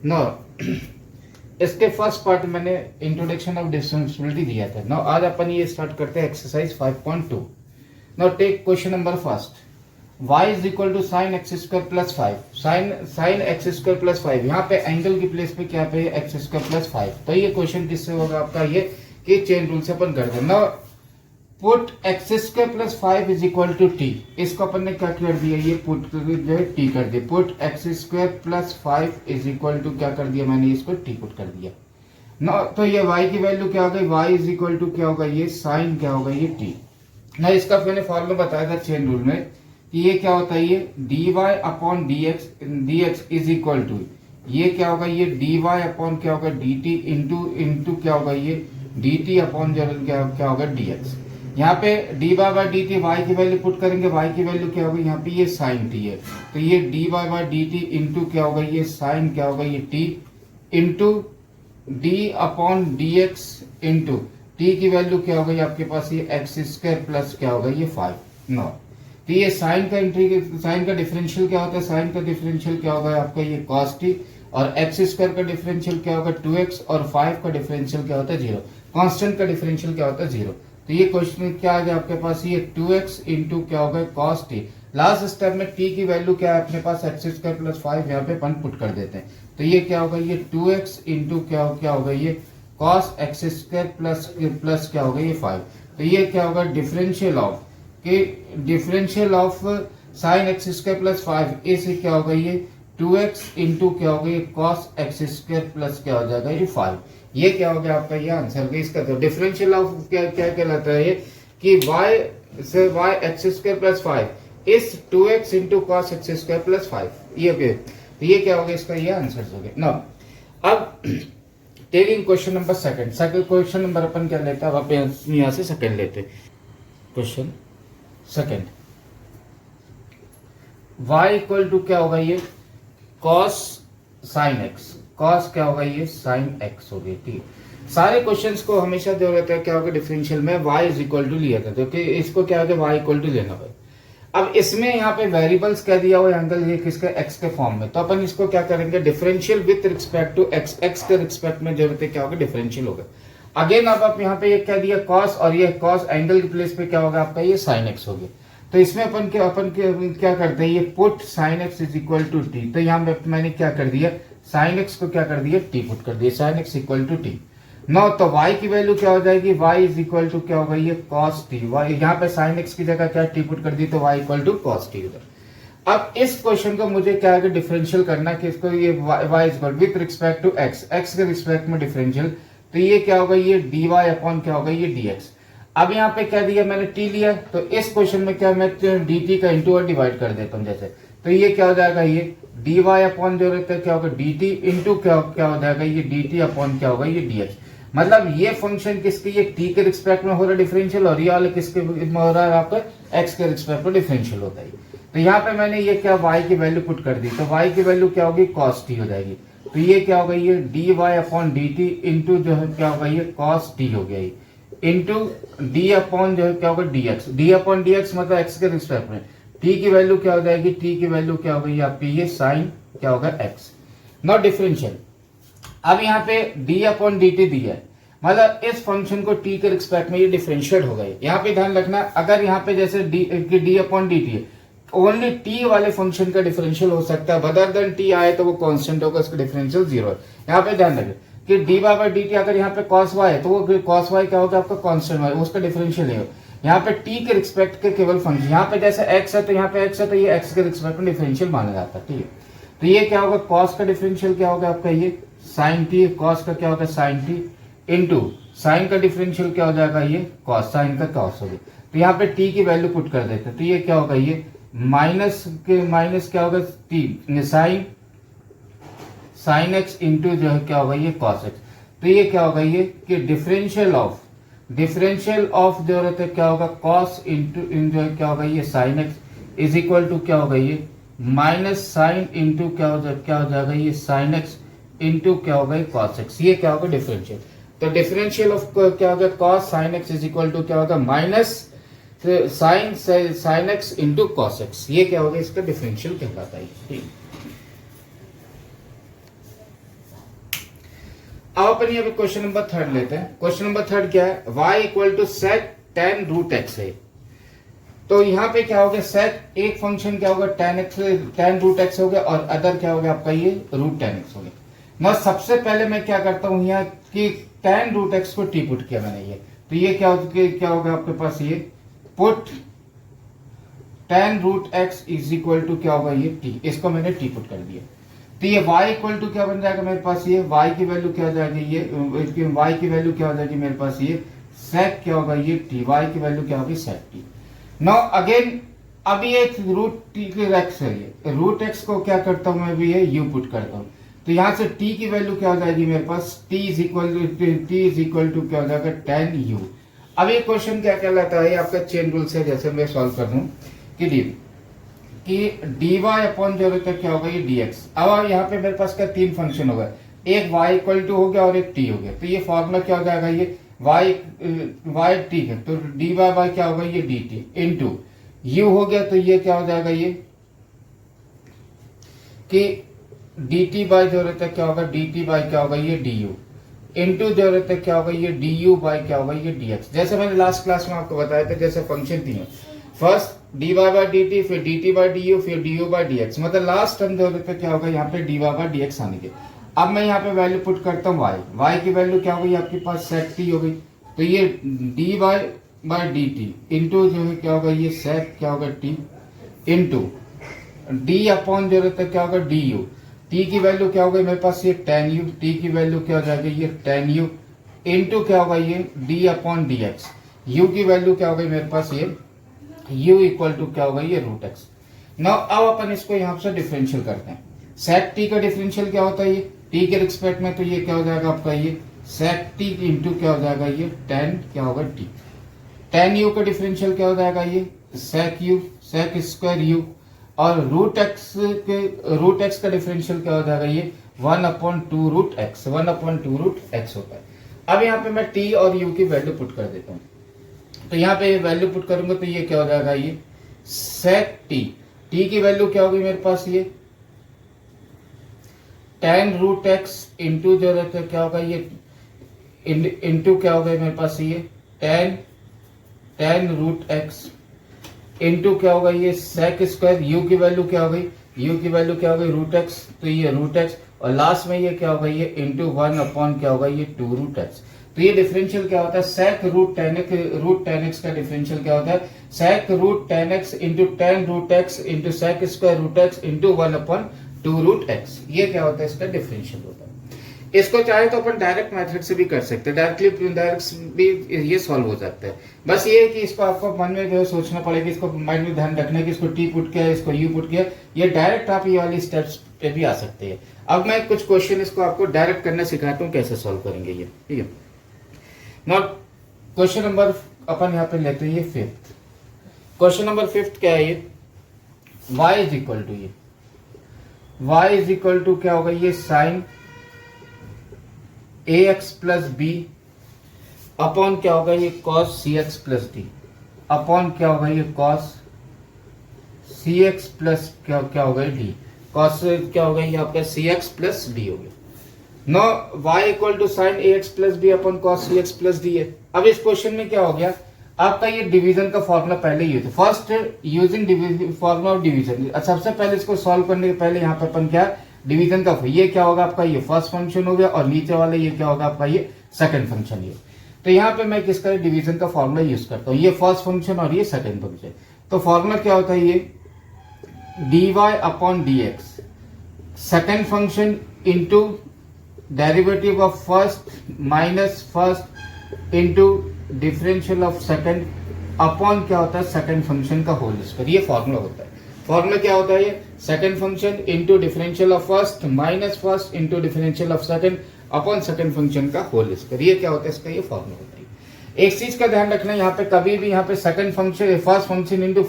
No इसके first part मैंने introduction of differentiability दिया था। नाउ आज अपन ये स्टार्ट करते हैं exercise 5.2। Now take question number first, y is equal to sine x square plus 5। Sine x square plus 5, यहाँ पे एंगल की प्लेस पे क्या पे एक्स स्क्वायर प्लस 5। तो ये क्वेश्चन किससे होगा आपका, ये कि चेन रूल से अपन कर देना। Put x square plus 5 is equal to t. इसको अपन ने क्या कर दिया, ये पुट जो है टी कर दिया। Put x square plus 5 is equal to क्या कर दिया मैंने, इसको टी पुट कर दिया ना। तो ये y की वैल्यू क्या हो गई, y इज इक्वल टू क्या होगा, ये साइन क्या होगा, ये टी ना। इसका मैंने फॉर्मूला बताया था चेन रूल में कि ये क्या होता है, ये dy upon dx is equal to ये क्या होगा, ये dy अपॉन क्या होगा dt इंटू क्या होगा, ये dt अपॉन क्या होगा dx। यहाँ पे dy by d t y की वैल्यू पुट करेंगे, y की वैल्यू क्या होगी, यहाँ पे ये साइन टी है। तो ये dy by d t into क्या होगा, ये साइन क्या होगा, ये t into D upon D x into T की वैल्यू क्या हो गई आपके पास, ये एक्स स्क्वायर प्लस क्या होगा, ये 5 नो। तो ये साइन का डिफरेंशियल क्या होता है, साइन का डिफरेंशियल क्या होगा आपका, ये कॉस टी। और एक्स स्क्वायर का डिफरेंशियल क्या होगा 2x, और 5 का डिफरेंशियल क्या होता है 0। कांस्टेंट का डिफरेंशियल क्या होता है 0। तो ये क्वेश्चन क्या आ गया आपके पास, ये 2x इंटू क्या होगा कॉस टी। लास्ट स्टेप में टी की वैल्यू क्या है अपने पास, एक्स स्क्वायर प्लस 5 यहाँ पे अपन पुट कर देते हैं। तो ये क्या होगा, ये 2x इंटू क्या होगा, ये कॉस एक्स स्क्वायर प्लस क्या होगा, ये 5। तो ये क्या होगा differential of sine x square plus 5 इसे क्या होगा, ये 2x इंटू क्या होगा, ये कॉस एक्स स्क्वायर प्लस क्या हो जाएगा, ये 5। ये क्या हो गया आपका, ये आंसर है इसका। तो डिफरेंशियल ऑफ क्या क्या कहलाता है ये कि y से y एक्स स्क्वायर प्लस 5 इस 2x into cos x square plus 5। ये ओके, तो ये क्या होगा इसका, ये आंसर हो गया ना। अब taking question number second question number अपन क्या लेते हैं, अब यहाँ से सेकंड लेते हैं। Question second, y equal to क्या होगा, ये कॉस साइन एक्स। कॉस क्या होगा, ये साइन एक्स हो गई, ठीक। सारे क्वेश्चंस को हमेशा जो रहता है क्या होगा डिफरेंशियल में y इज इक्वल टू लिया था, तो कि इसको क्या होगा y इक्वल टू लेना भाई। अब इसमें यहाँ पे वेरिएबल्स कह दिया हुआ एंगल ये किसके, x के फॉर्म में। तो अपन इसको क्या करेंगे, differential with respect to x के रिस्पेक्ट में जो रहते क्या होगा डिफरेंशियल होगा। अगेन अब आप यहाँ पे ये कह दिया कॉस, और ये कॉस एंगल की प्लेस पे क्या होगा आपका, ये साइन एक्स हो गया। तो इसमें अपन क्या करते हैं, ये put sine x is equal to t. तो यहाँ मैंने क्या कर दिया, साइन एक्स को क्या कर दिया, टी पुट कर दिया, sine x equal to t now. तो y की वैल्यू क्या हो जाएगी, y इज इक्वल टू क्या होगा, ये cos t। यहाँ पे sin x की जगह क्या टी पुट कर दी, तो y equal to cos t उधर। अब इस क्वेश्चन को मुझे क्या है डिफरेंशियल करना कि इसको ये y is equal with respect to x के रिस्पेक्ट में डिफरेंशियल। तो ये क्या होगा, ये dy अपॉन क्या होगा, ये dx। अब यहाँ पे क्या दिया मैंने t लिया, तो इस क्वेश्चन में क्या मैं dt का इंटू और डिवाइड कर देता हूँ जैसे। तो ये क्या हो जाएगा, ये dy अपॉन जो रहता है क्या होगा dt इंटू क्या हो जाएगा, ये dt अपॉन क्या होगा, ये dx। मतलब ये फंक्शन किसके, ये t के रिस्पेक्ट में हो रहा है डिफरेंशियल, और ये वाले किसके में हो रहा है आपका x के रिस्पेक्ट में डिफरेंशियल होता है। तो यहाँ पे मैंने ये क्या y की वैल्यू पुट कर दी, तो y की वैल्यू क्या होगी, cos t हो जाएगी। तो ये क्या होगा, ये dy अपॉन dt इंटू जो है क्या होगा, ये cos t हो गया, इंटू d अपॉन जो है क्या होगा dx। d अपॉन dx मतलब x के रिस्पेक्ट में। t की वैल्यू क्या हो जाएगी, t की वैल्यू क्या हो गई आपकी, ये साइन क्या होगा x, नॉट डिफरेंशियल। अब यहाँ पे d अपॉन डी टी दिया है, मतलब इस फंक्शन को t के रिस्पेक्ट में ये डिफरेंशिएट हो गई। यहाँ पे ध्यान रखना, अगर यहाँ पे जैसे d अपॉन डी टी है, ओनली t वाले फंक्शन का डिफरेंशियल हो सकता है, अदर देन t आए तो वो कांस्टेंट होगा, उसका डिफरेंशियल 0 है। यहाँ पे ध्यान रखें कि डी बाई डी टी अगर यहाँ पे cos y है तो वो cos y क्या होगा आपका कांस्टेंट y, उसका डिफरेंशियल नहीं होगा। यहाँ पे t के रिस्पेक्ट के केवल फंक्शन, यहाँ पे जैसे x है तो यहाँ पे x है, तो ये x के रिस्पेक्ट में डिफरेंशियल माना जाता है, ठीक है। तो ये क्या होगा, cos का डिफरेंशियल क्या होगा आपका, ये साइन टी। कॉस का क्या होगा, साइन टी इंटू साइन का डिफरेंशियल क्या हो जाएगा, ये कॉस, साइन का कॉस हो गया। तो यहाँ पे टी की वैल्यू पुट कर देते हैं, तो ये क्या होगा, ये माइनस क्या होगा टी साइन एक्स इंटू जो है क्या होगा, ये कॉस एक्स। तो ये क्या होगा, ये कि डिफरेंशियल ऑफ जो रहता है क्या होगा, कॉस इंटू जो है क्या होगा, ये sine x is equal to क्या होगा, ये माइनस साइन इंटू क्या हो जाएगा, ये साइन एक्स इंटू क्या होगा, कॉस एक्स। ये क्या होगा डिफरेंशियल। तो डिफरेंशियल ऑफ क्या होगा, cos sine x is equal to क्या होगा, minus sine x into cos x. ये क्या होगा, इसका डिफरेंशियल कहलाता है, ठीक। अब अपन ये क्वेश्चन नंबर 3 लेते हैं। क्वेश्चन नंबर 3 क्या है, y equal to sec tan root x है। तो यहाँ पे क्या हो गया, सेक एक फंक्शन क्या होगा tan रूट एक्स हो गया और अदर क्या हो गया आपका ये रूट tan एक्स हो गया ना। सबसे पहले मैं क्या करता हूँ यहाँ कि tan रूट एक्स को टी पुट किया मैंने ये, तो ये क्या होगा आपके पास ये put tan root x is equal to क्या होगा ये t, इसको मैंने टी पुट कर दिया। तो ये y इक्वल टू क्या बन जाएगा मेरे पास, ये y की वैल्यू क्या हो जाएगी, ये y की वैल्यू क्या हो जाएगी मेरे पास, ये sec क्या होगा ये t, y की वैल्यू क्या होगी sec t। नाउ अगेन अभी एक रूट t एक्स है, ये रूट x को क्या करता हूं मैं अभी ये u पुट करता हूं। तो यहां से t की वैल्यू क्या हो जाएगी मेरे पास, t इज इक्वल टू क्या हो जाएगा tan u। अब ये क्वेश्चन क्या कहलाता है, आपका चेन रूल से जैसे मैं सॉल्व कर दूं कि dy अपॉन जो रहता है क्या होगा ये dx। अब यहाँ पे मेरे पास क्या तीन फंक्शन होगा, एक y इक्वल टू हो गया और एक t हो गया। तो ये फॉर्मूला क्या हो जाएगा, ये y t है तो dy बाय क्या होगा ये dt इनटू u हो गया। तो ये क्या हो जाएगा ये कि dt बाय जो रहता है क्या होगा, dt बाय क्या होगा ये du इनटू जो रहता है क्या होगा ये du बाय क्या होगा ये dx। जैसे मैंने लास्ट क्लास में आपको बताया था, जैसे फंक्शन थी फर्स्ट dy बाय dt, फिर dt बाय du, फिर du बाय dx, मतलब लास्ट टर्म जो रहता है क्या होगा यहाँ पे dy बाय dx आने के। अब मैं यहाँ पे वैल्यू पुट करता हूँ y की वैल्यू क्या होगी आपके पास sec t हो गई। तो ये dy बाय dt इंटू जो है क्या होगा ये sec क्या होगा t इंटू d अपॉन जो रहता है क्या होगा du, t की वैल्यू क्या होगी मेरे पास ये tan u, t की वैल्यू क्या हो जाएगी ये tan u इंटू क्या होगा ये d अपॉन dx, u की वैल्यू क्या होगी मेरे पास ये u इक्वल टू क्या होगा ये रूट एक्स। नाउ अब अपन इसको यहाँ से डिफरेंशियल करते हैं। sec t का डिफरेंशियल क्या होता है ये t के रिस्पेक्ट में, तो ये क्या हो जाएगा आपका ये sec t इंटू क्या हो जाएगा ये tan क्या होगा t। tan u का डिफरेंशियल क्या हो जाएगा ये sec u sec square u, और रूट एक्स का डिफरेंशियल क्या हो जाएगा ये 1/2 रूट एक्स, 1/2 रूट एक्स होता है। अब यहाँ पे मैं t और u की वैल्यू पुट कर देता हूँ। तो यहाँ पे वैल्यू पुट करूंगा तो ये क्या हो जाएगा ये sec t, t की वैल्यू क्या होगी मेरे पास ये tan रूट एक्स इंटू जो रहता है क्या होगा ये इंटू क्या होगा मेरे पास ये tan रूट एक्स इंटू क्या होगा ये sec स्क्वायर, u की वैल्यू क्या हो गई, u की वैल्यू क्या हो गई रूट एक्स, तो ये रूट एक्स और लास्ट में ये क्या होगा ये इंटू 1 क्या होगा ये 2 रूट एक्स। तो ये डिफरेंशियल क्या होता है sec रूट tan x का डिफरेंशियल क्या होता है sec root tan x into tan root x into sec square root x into 1/2 root x. ये क्या होता है इसका डिफरेंशियल होता है। इसको चाहे तो अपन डायरेक्ट मेथड से भी कर सकते हैं, डायरेक्ट भी ये सॉल्व हो जाता है। बस ये है कि इसको आपको मन में जो है सोचना पड़ेगा, इसको माइंड में ध्यान रखना है कि इसको टी पुट किया, इसको यू पुट किया, ये डायरेक्ट आप ये वाली स्टेप्स पे भी आ सकते हैं। अब मैं कुछ क्वेश्चन इसको आपको डायरेक्ट करना सिखाता हूँ कैसे सॉल्व करेंगे ये, ठीक है। नाउ क्वेश्चन नंबर अपन यहाँ पे लेते हैं ये 5th क्वेश्चन नंबर 5th क्या है ये y इज इक्वल टू ये y इज इक्वल टू क्या होगा ये sine ax plus B upon क्या होगा ये cos cx plus D upon क्या होगा ये cos cx प्लस क्या होगा ये डी, cos क्या होगा ये आपका cx प्लस डी हो गया। Now y equal to sine ax plus B upon cos cx plus d है। अब इस क्वेश्चन में क्या हो गया आपका ये डिवीजन का फॉर्मूला पहले ही है, first using formula of division. सबसे पहले इसको सॉल्व करने के पहले यहाँ पे अपन क्या डिवीजन का ये क्या होगा आपका ये फर्स्ट फंक्शन हो गया और नीचे वाले ये क्या होगा आपका ये सेकंड फंक्शन। ये तो यहाँ पे मैं किसका डिवीजन का फॉर्मूला यूज करता हूँ, ये फर्स्ट फंक्शन और ये सेकंड फंक्शन। तो फॉर्मूला क्या होता है ये dy upon dx second function into derivative of first minus first into differential of second upon क्या होता है सेकंड फंक्शन का होल स्क्वायर। ये फॉर्मूला होता है। फॉर्मूला क्या होता है ये second function into differential of first minus first into differential of second upon second function का होल स्क्वायर। ये क्या होता है इसका ये फॉर्मूला होता है। एक चीज का ध्यान रखना यहाँ पे कभी भी यहाँ पे second function first function into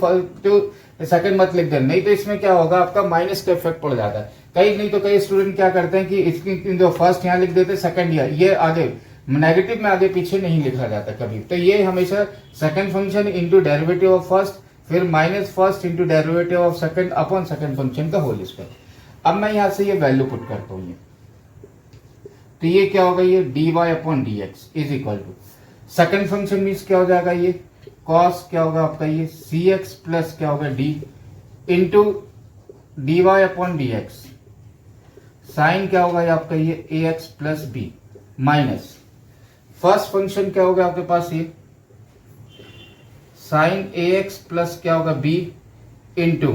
second मत लिख देना, नहीं तो इसमें क्या होगा आपका माइनस का इफेक्ट पड़ जाता है। कई स्टूडेंट क्या करते हैं कि इसकी जो फर्स्ट यहाँ लिख देते हैं सेकंड ये आगे नेगेटिव में आगे पीछे नहीं लिखा जाता कभी। तो ये हमेशा second function into derivative of first फिर minus first into derivative of second upon second function का होल स्क्वायर। अब मैं यहाँ से ये वैल्यू पुट करता हूँ, तो ये क्या होगा, ये dy upon D x is equal to second function means क्या हो जाएगा, ये कॉस क्या होगा आपका ये सी एक्स प्लस क्या होगा D into D Y upon D X, sine क्या होगा ये आपका ये A X plus B minus first function क्या होगा आपके पास ये साइन ए एक्स प्लस क्या होगा बी इंटू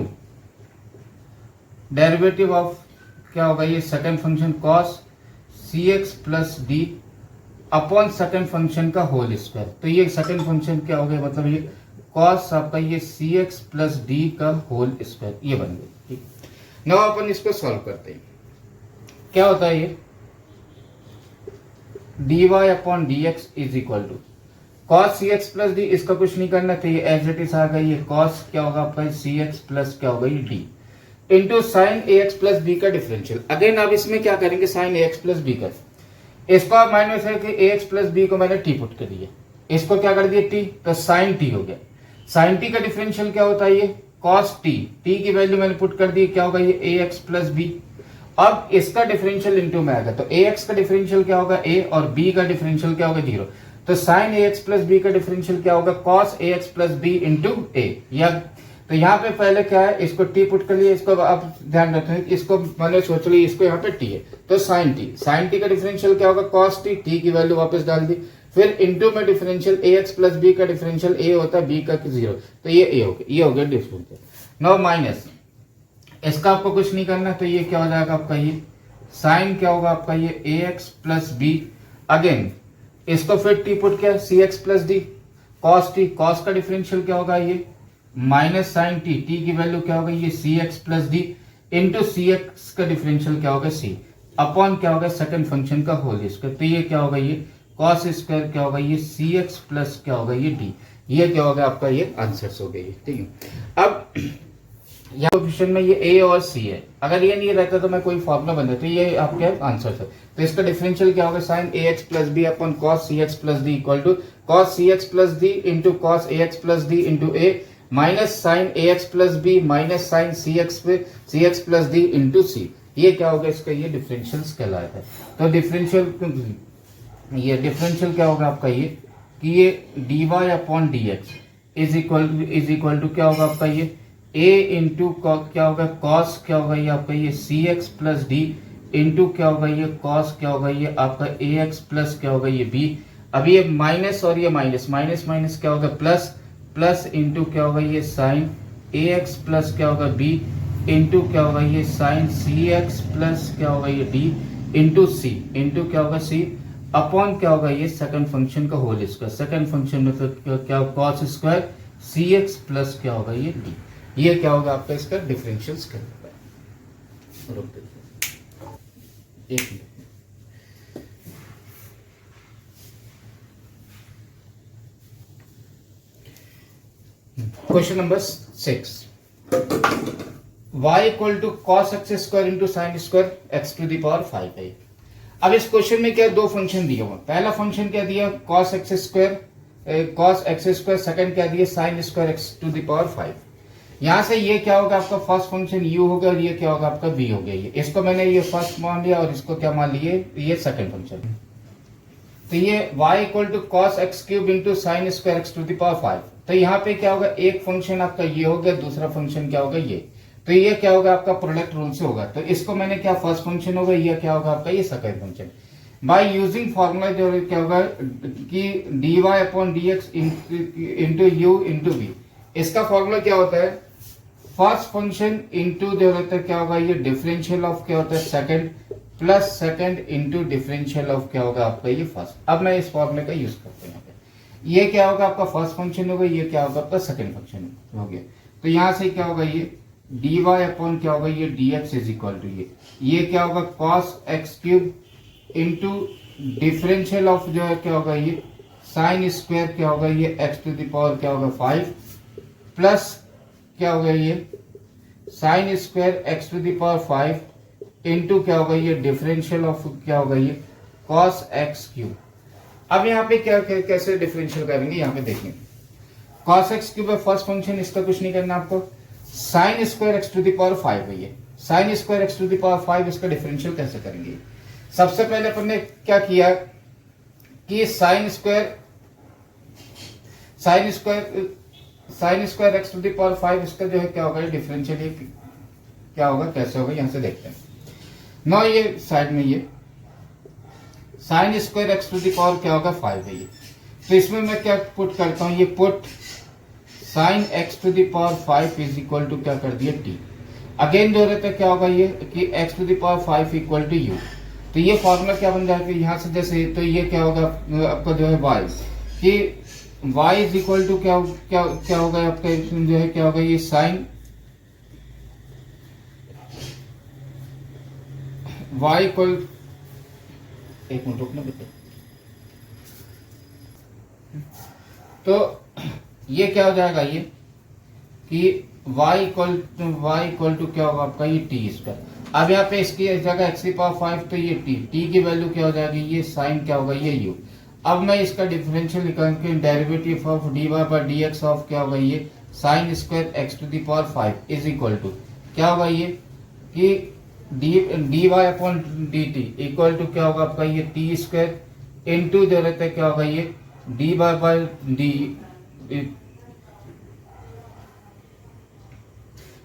डेरिवेटिव ऑफ क्या होगा ये सेकंड फंक्शन कॉस सी x plus D upon second function का होल स्क्वायर। तो ये सेकंड फंक्शन क्या हो गया, मतलब ये कॉस आपका ये सी एक्स प्लस डी का होल स्क्वायर ये बन गया। ठीक, नाउ अपन इसको सॉल्व करते हैं। क्या होता है ये d Y upon D x is equal to cos C x plus d, इसका कुछ नहीं करना चाहिए, एज इट इज आ गई ये कॉस क्या होगा आपका सी एक्स प्लस क्या होगा ये D into sine A X plus B का डिफरेंशियल। अगेन अब इसमें क्या करेंगे, sign A X plus B का, इसको आप माइंड में रखें कि ए एक्स प्लस बी को मैंने टी पुट कर दिया, इसको क्या कर दिया टी, तो साइन टी हो गया। साइन टी का डिफरेंशियल क्या होता है ये कॉस टी, टी की वैल्यू मैंने पुट कर दी, क्या होगा ये ए एक्स प्लस बी। अब इसका डिफरेंशियल इंटू में आएगा, तो ए एक्स का डिफरेंशियल क्या होगा ए और बी का डिफरेंशियल क्या होगा जीरो, तो sign A X plus B का डिफरेंशियल क्या होगा cos A X plus B into ए। या तो यहाँ पे पहले क्या है, इसको टी पुट कर लिया, इसको आप ध्यान रखें, इसको मैंने सोच लिया इसको यहाँ पे टी है, तो साइन टी का डिफरेंशियल क्या होगा कॉस टी, टी की वैल्यू वापस डाल दी, फिर इंटू में डिफरेंशियल ए एक्स प्लस बी का डिफरेंशियल ए होता है बी का जीरो, तो ये ए हो गया, ये हो गया डिफरेंशियल। नाउ माइनस इसका आपको कुछ नहीं करना, तो ये क्या हो जाएगा आपका ये साइन क्या होगा आपका ये A X plus B, again इसको फिर टी पुट किया C x plus D cos T, cos का डिफरेंशियल क्या होगा ये माइनस साइन टी, टी की वैल्यू क्या होगा ये C x plus D into C X का डिफरेंशियल क्या होगा सी अपॉन क्या होगा सेकंड फंक्शन का होल स्क्वायर, तो ये क्या होगा ये कॉस स्क्वायर क्या होगा ये सी एक्स प्लस क्या होगा ये डी, ये क्या होगा आपका ये आंसर्स हो गए। ठीक है, अब यहाँ क्वेश्चन में ये ए और सी है, अगर ये नहीं रहता तो मैं कोई फॉर्मूला बन देता, तो ये आपके आंसर है। तो इसका डिफरेंशियल क्या होगा sine A X plus B upon cos C x plus D equal to cos C x plus D into cos A X plus D into A minus sine A X plus B minus sine C x plus D into C. ये क्या होगा इसका ये differential कहलाता है। तो differential क्या होगा आपका ये कि ये d Y upon D x is equal to क्या होगा आपका ये a इंटू क्या होगा कॉस क्या होगा ये आपका ये C x plus D into क्या होगा ये कॉस क्या होगा ये आपका ए एक्स प्लस क्या होगा ये बी। अब ये माइनस और ये माइनस माइनस क्या होगा प्लस इंटू क्या होगा ये साइन ए एक्स प्लस क्या होगा बी इंटू क्या होगा ये साइन सी एक्स प्लस क्या होगा ये डी इंटू क्या होगा सी अपॉन क्या होगा ये सेकंड फंक्शन का होल स्क्वायर, सेकंड फंक्शन में फिर क्या कॉस स्क्वायर सी एक्स प्लस क्या होगा ये डी। ये क्या होगा आपका इसका डिफरेंशियल कहलाता है। रुक एक minute, question number 6 y equal to cos x square into sine square x to the power 5 है। अब इस क्वेश्चन में क्या दो फंक्शन दिए हुए, पहला फंक्शन क्या दिया कॉस एक्स स्क्वायर, सेकंड क्या दिया sine square x to the power 5। यहां से ये क्या होगा आपका फर्स्ट फंक्शन u होगा और ये क्या होगा आपका v हो गया, ये इसको मैंने ये फर्स्ट मान लिया और इसको क्या मान लिए ये सेकंड फंक्शन। तो ये y equal to cos x cube into sine square x to the power 5। तो यहाँ पे क्या होगा एक फंक्शन आपका ये हो गया, दूसरा फंक्शन क्या होगा ये, तो ये क्या होगा आपका प्रोडक्ट रूल से होगा। तो इसको मैंने क्या फर्स्ट फंक्शन होगा, ये क्या होगा आपका ये second function. By using formula जो क्या होगा कि dy upon D x into u into v, इसका फॉर्मूला क्या होता है फर्स्ट फंक्शन इंटू जो रहता है क्या होगा ये डिफरेंशियल ऑफ क्या होता है second plus second into differential of क्या होगा आपका ये फर्स्ट। अब मैं इस फॉर्मूले का यूज करते हैं यहाँ पे, ये क्या होगा आपका फर्स्ट फंक्शन होगा, ये क्या होगा आपका सेकंड फंक्शन हो गया। तो यहाँ से क्या होगा ये dy अपॉन क्या होगा ये dx इज इक्वल टू ये क्या होगा cos x cube into differential of जो है क्या होगा ये साइन स्क्वायर क्या होगा ये एक्स टू द पावर क्या होगा 5 प्लस क्या होगा ये sine square x to the power 5 into क्या होगा ये डिफरेंशियल ऑफ क्या होगा ये कॉस एक्स क्यूब। अब यहाँ पे क्या कैसे डिफरेंशियल करेंगे यहाँ पे देखेंगे, कॉस एक्स क्यूब है फर्स्ट फंक्शन, इसका कुछ नहीं करना आपको, sine square x to the power 5 है ये sine square x to the power 5, इसका डिफरेंशियल कैसे करेंगे सबसे पहले अपन ने क्या किया कि sine square x to the power 5 इसका जो है क्या होगा, डिफरेंशियल क्या होगा, कैसे होगा, यहां से देखते हैं। ना ये साइड में ये sine square x to the power क्या होगा 5 है ये, तो इसमें मैं क्या पुट करता हूं, ये put sine x to the power 5 is equal to क्या कर दिया टी। अगेन जो रहता है क्या होगा ये कि x to the power 5 equal to u, तो ये फॉर्मूला क्या बन जाएगा यहां से, जैसे तो ये क्या होगा आपका जो है y कि y इज इक्वल टू क्या होगा आपका जो है क्या होगा, ये साइन y इक्वल, एक मिनट रुकना बेटा, तो ये क्या हो जाएगा ये कि y इक्वल टू क्या होगा आपका ये टी स्क्वायर। अब यहाँ पे इसकी जगह एक्स की पावर 5 तो ये टी की वैल्यू क्या हो जाएगी, ये साइन क्या होगा ये यू। अब मैं इसका डिफरेंशियल निकाल के derivative of d y by d x of क्या होगा ये sine square x to the power 5 is equal to क्या होगा ये कि d Y upon d t equal to क्या होगा आपका ये टी स्क्वायर इंटू जो रहता है क्या होगा ये d y by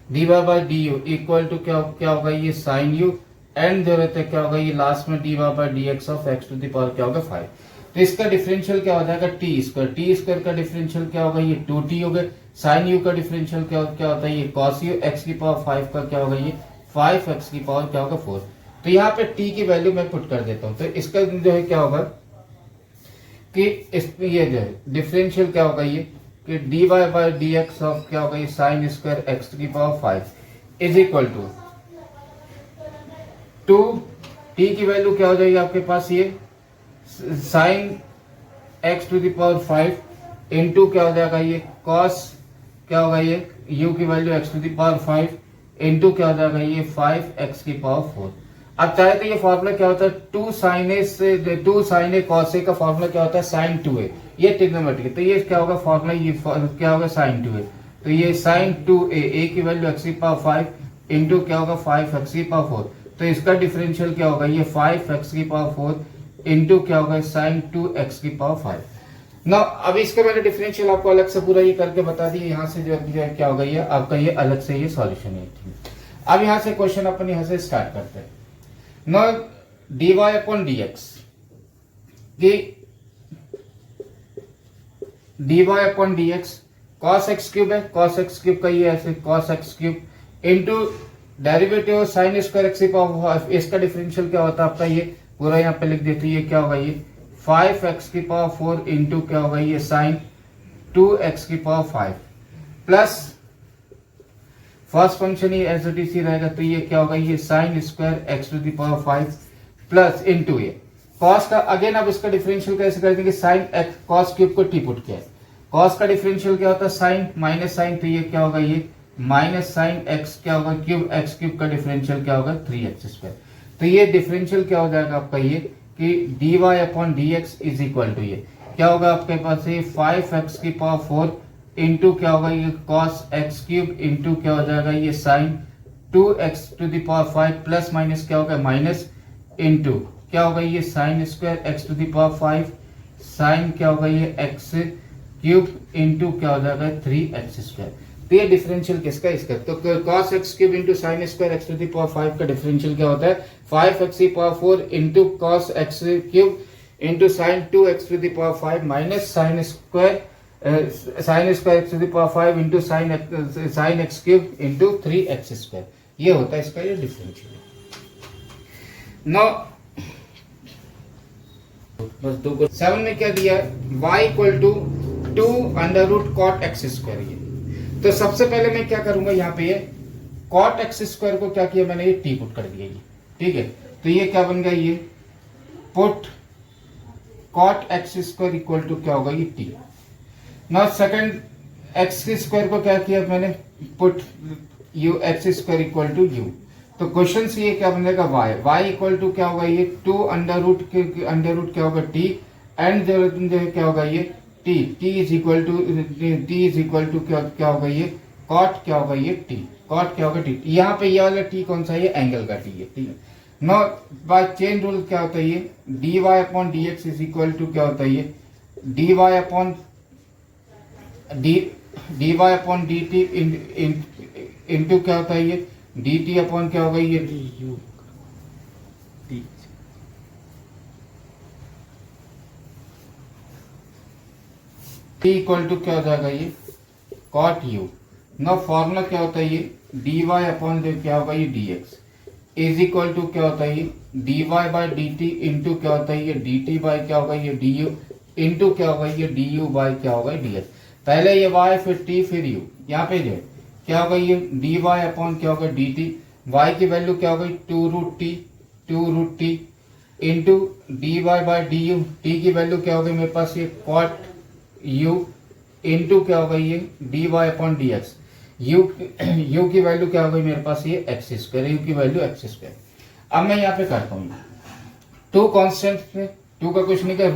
d y by d u equal to क्या होगा ये साइन यू एंड जो रहता है क्या होगा ये लास्ट में d y by d x of x to the power क्या होगा 5। तो इसका डिफरेंशियल क्या हो जाएगा टी स्क्वायर का डिफरेंशियल क्या होगा ये 2t हो गया, साइन यू का डिफरेंशियल क्या होता है ये कॉस यू, एक्स की पावर 5 का क्या होगा ये 5x की पावर क्या होगा 4। तो यहाँ पे t की वैल्यू मैं पुट कर देता हूँ, तो इसका जो है क्या होगा कि ये जो है डिफरेंशियल क्या होगा ये कि d y by d x of क्या होगा ये साइन स्क्वायर एक्स की power 5 is equal to t की वैल्यू क्या हो जाएगी आपके पास ये sine x to the power 5 into क्या हो जाएगा ये कॉस क्या होगा ये u की value x to the power 5 into क्या हो जाएगा ये 5x की पावर 4। अब चाहे तो ये फॉर्मूला क्या होता है 2 sin a cos a का फॉर्मूला क्या होता है sin 2a, ये ट्रिग्नोमेट्रिक, तो ये क्या होगा फॉर्मूला ये क्या होगा sin 2a, तो ये sin 2a a की वैल्यू x की पावर 5 इंटू क्या होगा 5x की पावर 4, तो इसका डिफरेंशियल क्या होगा ये 5x की पावर 4 इंटू क्या होगा sin 2x की पावर 5। ना अब इसका मैंने डिफरेंशियल आपको अलग से पूरा ये करके बता दिया, यहाँ से जो है क्या होगा ये आपका ये अलग से ये सॉल्यूशन है। अब यहाँ से क्वेश्चन अपन यहाँ से स्टार्ट करते हैं। No D Y upon D X की D Y upon D X cos x cube है, कॉस एक्स क्यूब का ये ऐसे cos x cube into derivative sine square x की पावर, इसका डिफरेंशियल क्या होता है आपका ये पूरा यहाँ पे लिख देते ये क्या होगा ये 5x की पावर 4 इंटू क्या होगा ये साइन 2x की पावर 5 प्लस फर्स्ट फंक्शन ही एज इट इज रहेगा, तो ये क्या होगा ये sine square x to the power 5 plus into ये कॉस का, अगेन अब इसका डिफरेंशियल कैसे कर देंगे साइन एक्स कॉस क्यूब को टी पुट किया है, कॉस का डिफरेंशियल क्या होता है साइन माइनस साइन, तो ये क्या होगा ये माइनस साइन एक्स क्या होगा क्यूब, एक्स क्यूब का डिफरेंशियल क्या होगा 3x स्क्वायर। तो ये डिफरेंशियल क्या हो जाएगा आपका ये कि d Y upon D x is equal to ये क्या होगा आपके पास ये 5x की पावर 4 इंटू क्या होगा ये कॉस एक्स क्यूब इंटू क्या हो जाएगा ये sine 2x to the power 5 plus minus क्या होगा माइनस इंटू क्या होगा ये sine square x to the power 5 sine क्या होगा ये एक्स क्यूब इंटू क्या हो जाएगा 3x स्क्वायर। तो ये डिफरेंशियल किसका इसका, तो cos x cube into sine square x to the power 5 का डिफरेंशियल क्या होता है 5x की power 4 into cos x cube into sine 2x to the power 5 minus sine square x to the power 5 into sine x cube into 3x square, ये होता है इसका ये डिफरेंशियल। नो बस दो 7 में क्या दिया है y equal to 2 under root cot x square. ये तो सबसे पहले मैं क्या करूंगा यहाँ पे ये कॉट एक्स स्क्वायर को क्या किया मैंने ये टी पुट कर दिया ये, ठीक है, तो ये क्या बन गया ये put cot x square equal to क्या होगा ये t. Now second x square को क्या किया मैंने put u x square equal to u, तो क्वेश्चन से ये क्या बनेगा y इक्वल टू क्या होगा ये 2 अंडर रूट क्या होगा t एंड जो है क्या होगा ये t इज इक्वल टू क्या होगा ये कॉट क्या होगा ये t, कॉट क्या होगा t, यहाँ पे ये वाला t कौन सा है ये एंगल का t है, ठीक है। नो बाय चेन रूल क्या होता है ये, d Y upon D x is equal to क्या होता है ये, d Y upon d Y upon d t into क्या होता है ये, डी टी अपॉन क्या होगा ये u t. T equal to क्या हो जाएगा ये, कॉट यू। ना फॉर्मूला क्या होता है ये, डी वाई अपॉन क्या होगा ये d x is equal to क्या होता है ये, d y by d t into क्या होता है ये, डी टी बाई क्या होगा ये डी यू इंटू क्या होगा ये डी यू बाई क्या होगा डी एक्स। पहले ये वाई फिर टी फिर यू, यहाँ पे जो है क्या होगा ये डी वाई अपॉन क्या होगा डी टी, वाई की वैल्यू क्या होगा two root t into D y by d u, t की वैल्यू क्या होगी मेरे पास ये कॉट यू इंटू क्या होगा ये d Y upon D x, u की वैल्यू क्या होगी मेरे पास ये एक्स स्क्वायर, यू की वैल्यू एक्स स्क्वायर। अब मैं यहाँ पे करता हूँ टू कॉन्स्टेंट में, टू का कुछ नहीं क्या,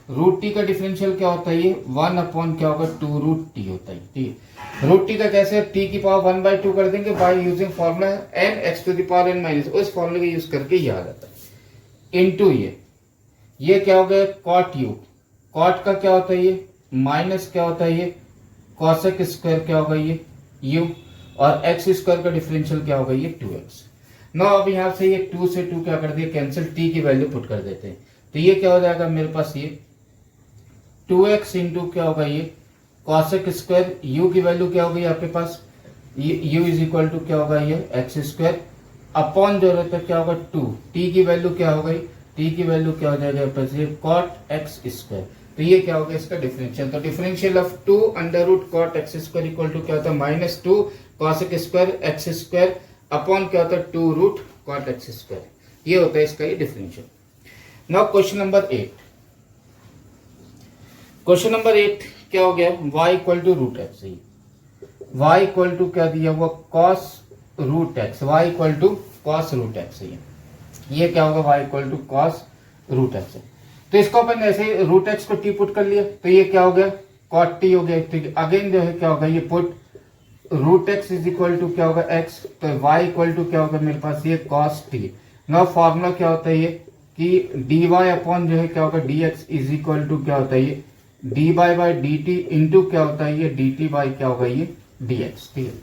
रूट टी का डिफरेंशियल क्या होता है ये वन अपॉन क्या होगा टू रूट टी होता है। ठीक, रूट टी का कैसे, टी की पावर वन बाई टू कर देंगे by using formula n x to the power n minus, उस फॉर्मूले का यूज करके ये आ जाता है इंटू ये क्या हो गया कॉट यू, कॉट का क्या होता है ये माइनस क्या होता है ये कॉसेक स्क्वायर क्या होगा ये यू, और एक्स स्क्वायर का डिफरेंशियल क्या होगा ये 2x। नो अब यहाँ से ये 2 से 2 क्या कर दिया कैंसिल, टी की वैल्यू पुट कर देते हैं, तो ये क्या हो जाएगा मेरे पास ये 2x इंटू क्या होगा ये कॉसेक स्क्वायर, यू की वैल्यू क्या होगी आपके पास यू इज इक्वल टू क्या होगा ये एक्स स्क्वायर अपॉन जो रहता है क्या होगा 2, टी की वैल्यू क्या हो गई, टी की वैल्यू क्या हो जाएगा कॉट एक्स स्क्वायर, तो ये क्या होगा इसका डिफरेंशियल, तो differential of 2 under root cot x square equal to क्या होता है minus 2 cosec square x square upon क्या होता है 2 रूट कॉट एक्स स्क्वायर, ये होता है इसका ये differential. Now question number 8, question number 8 क्या हो गया, y equal to root x, y equal to क्या दिया हुआ cos root x, y equal to cos root x, ये क्या होगा y equal to cos root x है। तो इसको अपन ऐसे रूट एक्स को टी पुट कर लिया, तो ये क्या हो गया कॉट टी हो गया, तो अगेन जो है क्या होगा ये put root x is equal to क्या होगा एक्स, तो y इक्वल टू क्या होगा मेरे पास ये कॉस टी। नाउ फॉर्मूला क्या होता है ये कि डी वाई अपॉन जो है क्या होगा d x is equal to क्या होता है ये d y by d t into क्या होता है ये डी टी बाई क्या होगा ये डी एक्स। ठीक है,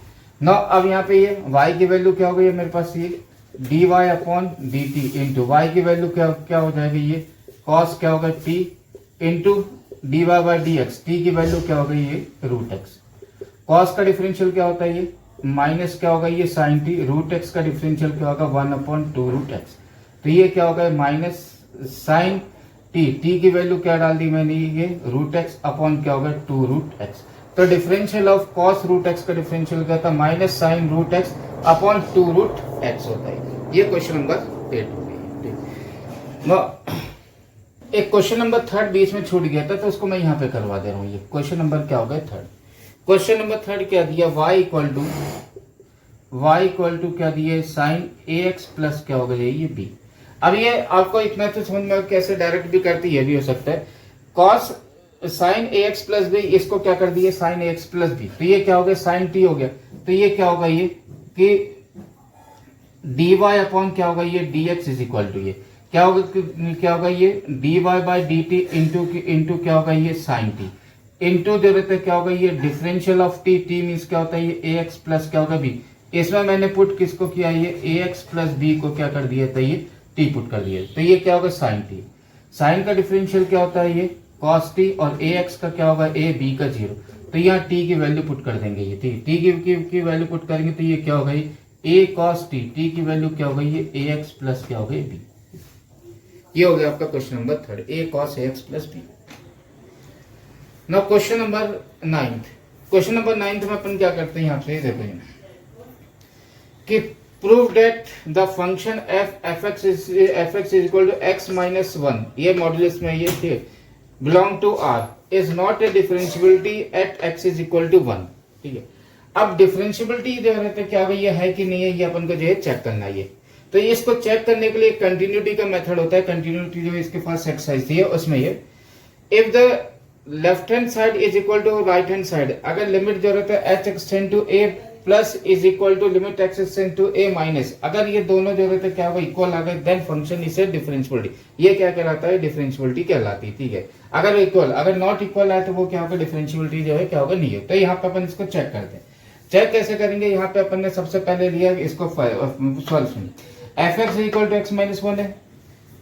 नाउ अब यहाँ पे ये y की वैल्यू क्या हो गई मेरे पास ये d Y upon d t into y की वैल्यू क्या हो जाएगी ये कॉस क्या होगा t into D y by d x, t की वैल्यू क्या हो गई ये रूट एक्स, कॉस का डिफरेंशियल क्या होता है ये माइनस क्या होगा ये साइन टी, रूट एक्स का डिफरेंशियल क्या होगा 1 अपॉन 2 रूट एक्स, तो ये क्या होगा माइनस साइन टी, टी की वैल्यू क्या डाल दी मैंने ये रूट एक्स अपॉन क्या होगा 2 रूट एक्स, तो differential of cos root x का डिफरेंशियल क्या था minus sine root x upon 2 root x होता है। ये क्वेश्चन नंबर 8 हो गया। एक क्वेश्चन नंबर 3 बीच में छूट गया था तो उसको मैं यहाँ पे करवा दे रहा हूँ, ये क्वेश्चन नंबर क्या हो गया 3, क्वेश्चन नंबर 3 क्या दिया y इक्वल टू क्या दिया साइन ए एक्स प्लस क्या होगा ये b। अब ये आपको इतना तो समझ में कैसे डायरेक्ट भी करती है भी हो सकता है, cos sine A X plus B, इसको क्या कर दिया sign A X plus B, तो ये क्या हो गया साइन टी हो गया, तो ये क्या होगा ये कि डी वाई अपॉन क्या होगा ये d x is equal to ये क्या होगा ये d y by d t into क्या होगा ये साइन टी इंटू जो रहता है क्या होगा ये differential of T, T means क्या होता है ये ए एक्स प्लस क्या होगा बी, इसमें मैंने पुट किसको किया ये ए एक्स प्लस बी को क्या कर दिया था ये टी पुट कर दिया, तो ये क्या होगा साइन टी, साइन का डिफरेंशियल क्या होता है ये कॉस टी और ए एक्स का क्या होगा ए बी का 0, तो यहाँ टी की वैल्यू पुट कर देंगे ये टी की वैल्यू पुट करेंगे तो ये क्या होगा ये ए कॉस टी, टी की वैल्यू क्या होगा ये ए एक्स प्लस क्या होगा बी, ये हो गया आपका question number 3 A cos A X plus B. Now question number 9, question number 9 में अपन क्या करते हैं यहाँ पे देखो कि prove that the function f x is equal to x minus 1, ये मॉड्यूलस में ये थे belong to R is not a differentiability at x is equal to 1। ठीक है, अब डिफरेंशियबिलिटी जो रहता है क्या ये है कि नहीं है ये अपन को जो है चेक करना है, तो इसको चेक करने के लिए कंटिन्यूटी का मेथड होता है, कंटिन्यूटी जो इसके पास एक्सरसाइज थी है उसमें ये if the left hand side is equal to right hand side, अगर लिमिट जो रहता है h extend to a plus is equal to limit x extend to a minus, अगर ये दोनों जो रहते क्या होगा इक्वल आ गए, देन फंक्शन इसे डिफरेंशियबिलिटी, ये क्या कहलाता है, डिफरेंशियबिलिटी कहलाती है। ठीक है, अगर इक्वल, अगर नॉट इक्वल आए तो वो क्या होगा, डिफरेंशियबिलिटी जो है क्या होगा, नहीं है। तो यहाँ पे अपन इसको चेक करते हैं। चेक कैसे करेंगे, यहाँ पे अपन ने सबसे पहले लिया इसको solution, f x equal to x minus one है।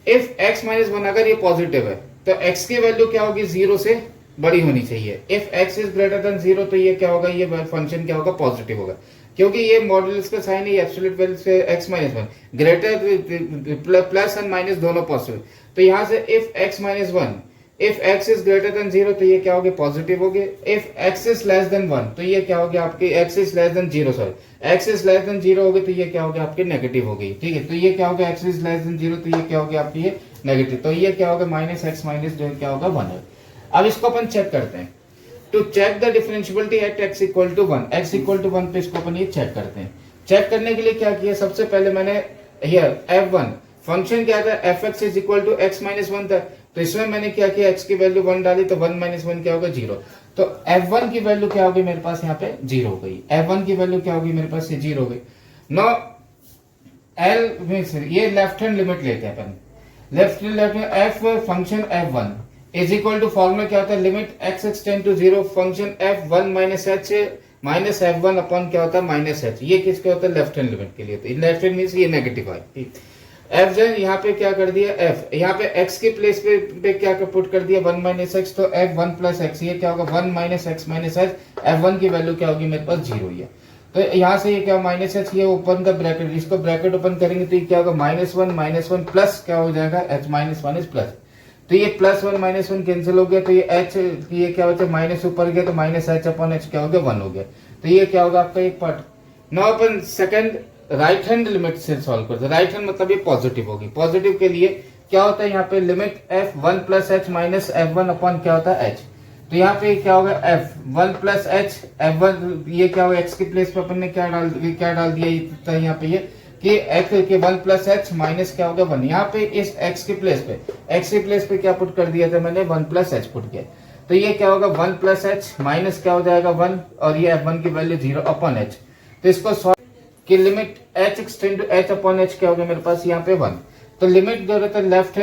इफ एक्स माइनस वन अगर ये पॉजिटिव है तो एक्स की वैल्यू क्या होगी, जीरो से बड़ी होनी चाहिए। If x is greater than zero तो ये क्या होगा, ये फंक्शन क्या होगा, पॉजिटिव होगा, क्योंकि ये मॉड्यूलस का साइन है एब्सोल्यूट वैल्यू से x minus one, greater plus and minus दोनों पॉजिटिव। तो यहाँ से if x minus one, if x is greater than zero तो ये क्या होगी, पॉजिटिव होगी। If x is less then one तो ये क्या होगी आपकी, x is less than zero, sorry x is less than zero होगी तो ये क्या होगी आपकी, नेगेटिव हो गई। ठीक है, तो ये क्या होगा, x is less than zero तो ये क्या होगी आपकी, ये नेगेटिव, तो ये क्या होगा, माइनस एक्स माइनस जो क्या होगा, वन है। अब इसको अपन चेक करते हैं। To check the differentiability at x equal to one, x equal to one पे इसको अपन ये चेक करते हैं। चेक करने के लिए क्या किया, सबसे पहले मैंने हियर f1 फंक्शन क्या था, f x is equal to x minus one था, तो इसमें मैंने क्या किया, x की वैल्यू 1 डाली तो 1 माइनस 1 क्या होगा, 0। तो f1 की वैल्यू क्या होगी मेरे पास, यहाँ पे 0 हो गई। f1 की वैल्यू क्या होगी मेरे पास, ये 0 हो गई। नो l ये लेफ्ट हैंड लिमिट लेते हैं अपन, left hand f function f1 is equal to, formula क्या होता है, limit x extend to 0 function f1 minus h minus f1 upon क्या होता है, माइनस h। ये किसके होता है, लेफ्ट हैंड लिमिट के लिए। तो लेफ्ट हैंड मींस ये नेगेटिव है। एफ जो यहाँ पे क्या कर दिया, एफ यहाँ पे एक्स के प्लेस पे क्या पुट कर दिया, 1 माइनस एक्स, तो एफ 1 प्लस एक्स, ये क्या होगा, 1 minus x minus H, F1 की वैल्यू क्या होगी मेरे पास, 0 ही है। तो यहाँ से ये क्या, माइनस एच, ये ओपन का ब्रैकेट, इसको ब्रैकेट ओपन करेंगे तो ये क्या होगा, माइनस वन प्लस क्या हो जाएगा, H minus one is plus, तो ये plus one minus one cancel हो गया, तो ये एच, ये क्या होता है, माइनस ऊपर गया तो माइनस एच अपॉन एच क्या हो गया, 1 हो गया। तो ये क्या होगा आपका एक पार्ट। नाउ अपन सेकंड राइट हैंड लिमिट से सॉल्व करते हैं। राइट हैंड मतलब ये पॉजिटिव होगी। पॉजिटिव के लिए क्या होता है, यहाँ पे limit F 1 plus H minus f1 upon क्या होता है, एच। तो यहाँ पे क्या होगा, एफ 1 प्लस एच f1, ये क्या होगा, एक्स के प्लेस पे अपन ने क्या डाल दिया, तो यहाँ पे ये कि x के 1 प्लस एच माइनस क्या होगा, 1। यहाँ पे इस x के प्लेस पे क्या पुट कर दिया था मैंने, 1 प्लस एच पुट किया, तो ये क्या होगा, 1 प्लस एच माइनस क्या हो जाएगा, 1, और ये f1 की वैल्यू 0 अपॉन एच। तो इसको कि limit h extend to h upon h क्या होगा मेरे पास, यहाँ पे 1। तो लिमिट जो रहता है left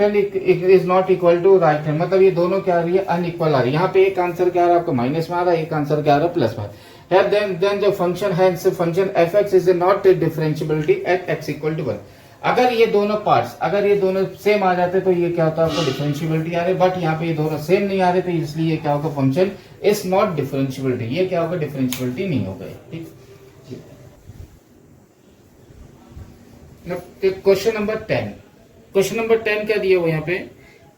hand is not equal to right hand, मतलब ये दोनों क्या आ रही है, अनइक्वल आ रही है। यहाँ पे एक आंसर क्या आ रहा है आपका, माइनस में आ रहा है, एक आंसर क्या आ रहा है, प्लस में। देन जो फंक्शन है, function f x is not differentiability at x equal to 1। अगर ये दोनों पार्ट्स, अगर ये दोनों सेम आ जाते तो ये क्या होता है, आपको डिफरेंशियबिलिटी आ रही है, बट यहाँ पे ये दोनों सेम नहीं आ रहे, तो इसलिए क्या होगा, फंक्शन इज नॉट डिफरेंशियबिलिटी, ये क्या होगा, डिफरेंशियबिलिटी नहीं होगा। ठीक, क्वेश्चन नंबर 10। क्वेश्चन नंबर 10 क्या दिया हुआ यहाँ पे,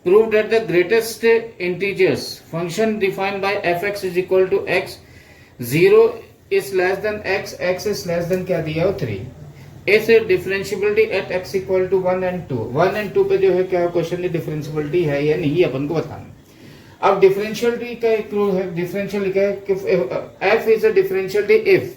prove that the greatest integers function defined by f x is equal to x, 0 is less than x, x is less than क्या दिया हो, 3। इस differentiability at x equal to 1 and 2, 1 and 2 पे जो है क्या क्वेश्चन में डिफरेंशियबिलिटी है या नहीं, अपन को बताना। अब डिफरेंशियलिटी का एक प्रूव है, डिफरेंशियल क्या है, F is a differentiality if,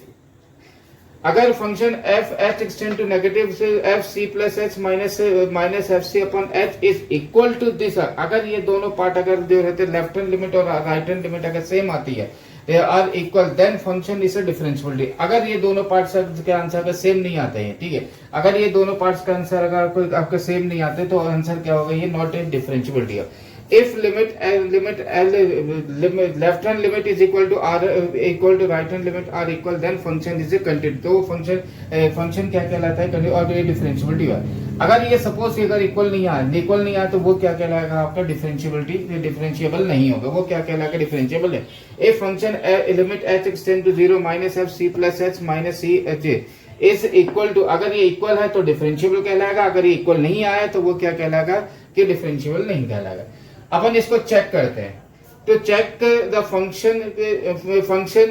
अगर function F H extend to negative से F C plus H minus F C upon H is equal to this, अगर ये दोनों पार्ट अगर जो रहते लेफ्ट हैंड लिमिट और राइट हैंड लिमिट अगर सेम आती है, they are equal, then function is a differentiability. अगर ये दोनों पार्ट्स के आंसर अगर सेम नहीं आते हैं, ठीक है, अगर ये दोनों पार्ट्स का आंसर अगर कोई आपका सेम नहीं आते तो आंसर क्या होगा, ये नॉट ए डिफरेंशियबिलिटी है। If limit left hand limit is equal to right hand limit are equal, then function is a continuous। तो फंक्शन क्या कहलाता है, और ये डिफरेंशियबिलिटी है। अगर ये सपोज अगर इक्वल नहीं आया तो वो क्या कहलाएगा आपका, डिफरेंशियबिलिटी, डिफरेंशियबल नहीं होगा, वो क्या कहलाएगा, डिफरेंशियबल है। If function limit h extend to 0 minus F C plus H minus c h is equal to, अगर ये इक्वल है तो डिफरेंशियबल कहलाएगा, अगर ये इक्वल नहीं आया तो वो क्या कहलाएगा, कि डिफरेंशियबल नहीं कहलाएगा। अपन इसको चेक करते हैं। तो check the function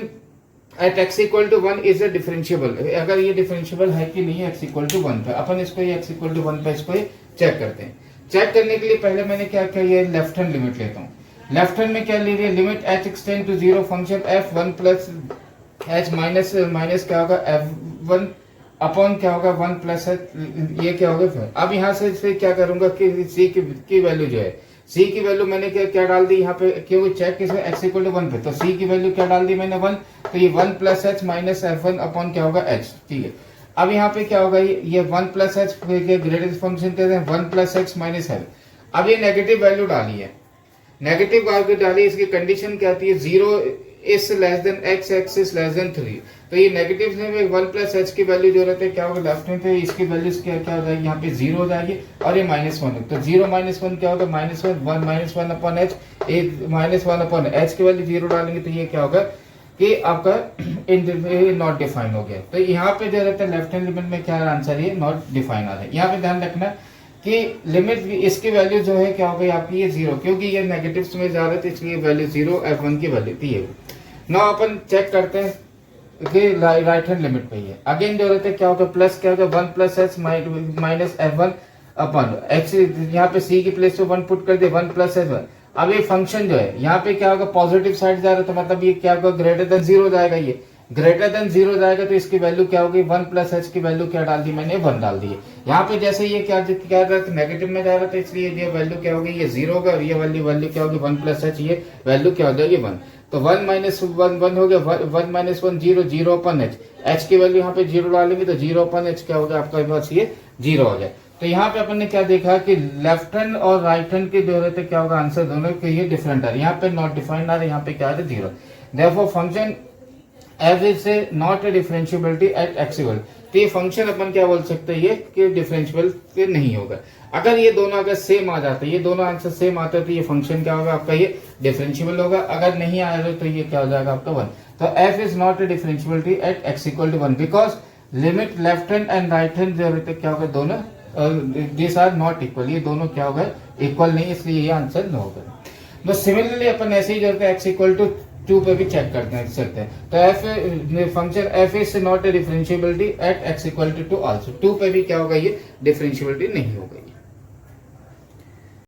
at x equal to 1 is a differentiable, अगर ये डिफरेंशियबल है कि नहीं एक्स इक्वल टू 1 पे, अपन इसको ये एक्स इक्वल टू 1 पे इसको चेक करते हैं। चेक करने के लिए पहले मैंने क्या किया, ये लेफ्ट हैंड लिमिट लेता हूँ। लेफ्ट हैंड में क्या ले लिया, limit h extend to 0 function f 1 plus H minus क्या होगा, f1 अपॉन क्या होगा, 1 प्लस एच, ये क्या होगा। फिर अब यहाँ से क्या करूंगा कि c की वैल्यू जो है, सी की वैल्यू मैंने क्या डाल दी यहाँ पे, क्योंकि चेक किसमें x इक्वल टू 1 पे, तो सी की वैल्यू क्या डाल दी मैंने 1, तो ये 1 plus H minus f1 upon क्या होगा h, ठीक है। अब यहाँ पे क्या होगा, ये 1 प्लस एच के ग्रेडियंट फंक्शन कहते हैं 1 प्लस एक्स माइनस एल। अब ये नेगेटिव वैल्यू डाली है, नेगेटिव वैल्यू डाली, इसकी कंडीशन क्या आती है, 0 is less then x, x is less then 3, तो ये नेगेटिव में 1 प्लस एच की वैल्यू जो रहती है क्या होगा लेफ्ट में, तो इसकी वैल्यू क्या हो जाएगी, यहाँ पे 0 हो जाएगी और ये -1, तो 0 माइनस 1 क्या होगा, -1 minus 1 upon H, -1 upon H की वैल्यू 0 डालेंगे तो ये क्या होगा कि आपका नॉट डिफाइन हो गया। तो यहाँ पे जो रहता है लेफ्ट हैंड लिमिट में क्या आंसर है, नॉट डिफाइन आ रहा है। यहाँ पे ध्यान रखना कि लिमिट इसकी वैल्यू जो है क्या हो गई आपकी, ये 0, क्योंकि ये नेगेटिव्स में जा रहा है तो इसलिए वैल्यू 0, f1 की वैल्यू थी ये। नाउ अपन चेक करते हैं कि राइट हैंड लिमिट पे ही है। अगेन जो रहते हैं क्या होगा, प्लस क्या होगा 1 प्लस एच माइनस f1 अपन x, यहाँ पे c की प्लेस पे 1 पुट कर दे, 1 प्लस f1। अब ये फंक्शन जो है यहाँ पे क्या होगा, पॉजिटिव साइड जा रहा है, तो मतलब ये क्या होगा, ग्रेटर देन 0 जाएगा, ये ग्रेटर देन 0 जाएगा तो इसकी वैल्यू क्या होगी, 1 प्लस एच की वैल्यू क्या डाल दी मैंने, 1 डाल दी है। यहाँ पे जैसे ये क्या नेगेटिव में जा रहा था, इसलिए ये वैल्यू क्या होगी, ये 0 होगा, और ये वैल्यू क्या होगी 1 प्लस एच, ये वैल्यू क्या हो जाएगी 1, तो 1 माइनस 1 हो गया, 1 माइनस 1 0, 0 अपन एच की वैल्यू यहाँ पे 0 डालेंगे तो 0 अपन एच क्या होगा आपका पास, ये 0 हो जाए। तो यहाँ पे अपन ने क्या देखा कि लेफ्ट हैंड और राइट हैंड के जो रहते क्या होगा आंसर दोनों के ये डिफरेंट आ रहे, यहाँ पे नॉट डिफाइंड आ रहे, यहाँ पे क्या आ रहा है 0। Therefore function f is not a differentiability at x equal, तो ये फंक्शन अपन क्या बोल सकते हैं, ये कि डिफरेंशियबल नहीं होगा। अगर ये दोनों अगर सेम आ जाते, ये दोनों आंसर सेम आते हैं तो ये फंक्शन क्या होगा आपका, ये डिफरेंशियबल होगा। अगर नहीं आ रहा तो ये क्या हो जाएगा आपका 1। तो f is not a differentiability at x equal to 1 because limit left hand and right hand जो रहते क्या होगा, दोनों दिस आर नॉट इक्वल, ये दोनों क्या होगा इक्वल नहीं, इसलिए ये आंसर न होगा। बस सिमिलरली अपन ऐसे ही जो रहते एक्स इक्वल टू 2 पे भी चेक करते सकते हैं। तो f function f is not a differentiability at x equal to 2 also, 2 पे भी क्या होगा, ये डिफरेंशियबिलिटी नहीं होगा।